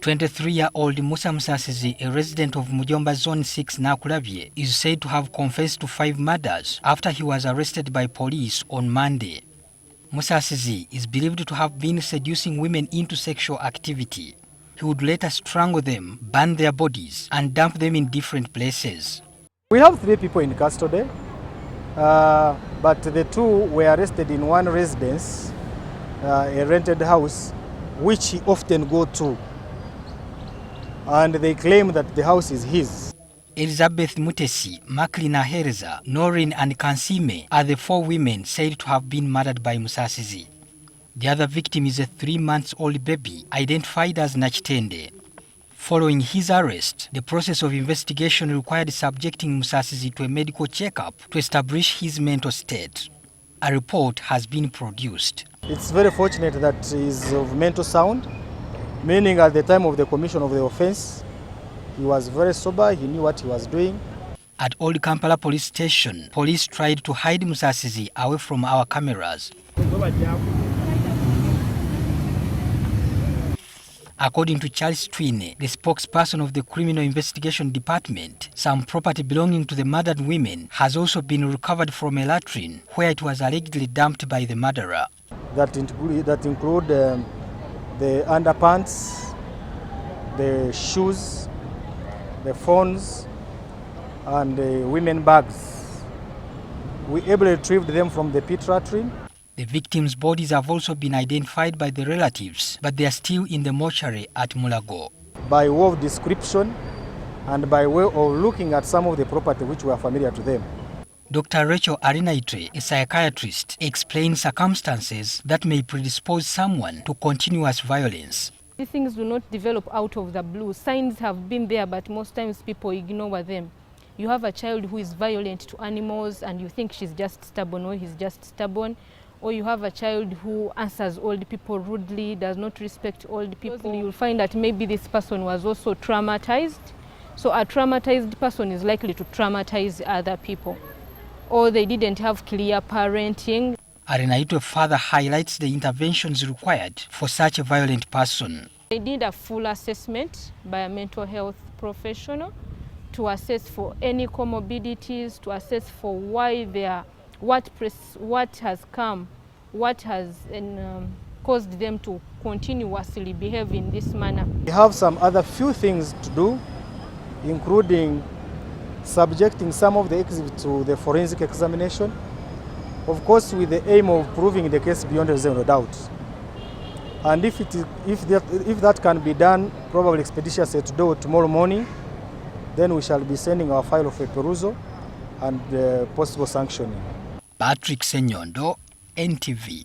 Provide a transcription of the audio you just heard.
23-year-old Musa Musaasizi, a resident of Mujomba Zone 6 Nakulabye, is said to have confessed to 5 murders after he was arrested by police on Monday. Musasizi is believed to have been seducing women into sexual activity. He would later strangle them, burn their bodies, and dump them in different places. We have 3 people in custody, but the 2 were arrested in one residence, a rented house, which he often go to. And they claim that the house is his. Elizabeth Mutesi, Maklina Hereza, Noreen and Kansime are the 4 women said to have been murdered by Musasizi. The other victim is a 3-month-old baby identified as Nachitende. Following his arrest, the process of investigation required subjecting Musasizi to a medical checkup to establish his mental state. A report has been produced. It's very fortunate that he is of mental sound, meaning at the time of the commission of the offense, he was very sober, he knew what he was doing. At Old Kampala police station, police tried to hide Musasizi away from our cameras. According to Charles Twine, the spokesperson of the Criminal Investigation Department, some property belonging to the murdered women has also been recovered from a latrine where it was allegedly dumped by the murderer. That include the underpants, the shoes, the phones, and the women bags. We able to retrieve them from the pit latrine. The victims' bodies have also been identified by the relatives, but they are still in the mortuary at Mulago. By way of description and by way of looking at some of the property which were familiar to them. Dr. Rachel Arinaitre, a psychiatrist, explains circumstances that may predispose someone to continuous violence. These things do not develop out of the blue. Signs have been there, but most times people ignore them. You have a child who is violent to animals and you think she's just stubborn or he's just stubborn. Or you have a child who answers old people rudely, does not respect old people. You'll find that maybe this person was also traumatized. So a traumatized person is likely to traumatize other people. Or they didn't have clear parenting. Arinaitre further highlights the interventions required for such a violent person. They need a full assessment by a mental health professional to assess for any comorbidities, to assess for why they are, what has come, what has caused them to continuously behave in this manner. We have some other few things to do, including subjecting some of the exhibits to the forensic examination, of course with the aim of proving the case beyond a reasonable doubt. And if that can be done, probably expeditiously today, tomorrow morning, then we shall be sending our file of a perusal and possible sanctioning. Patrick Senyondo, NTV.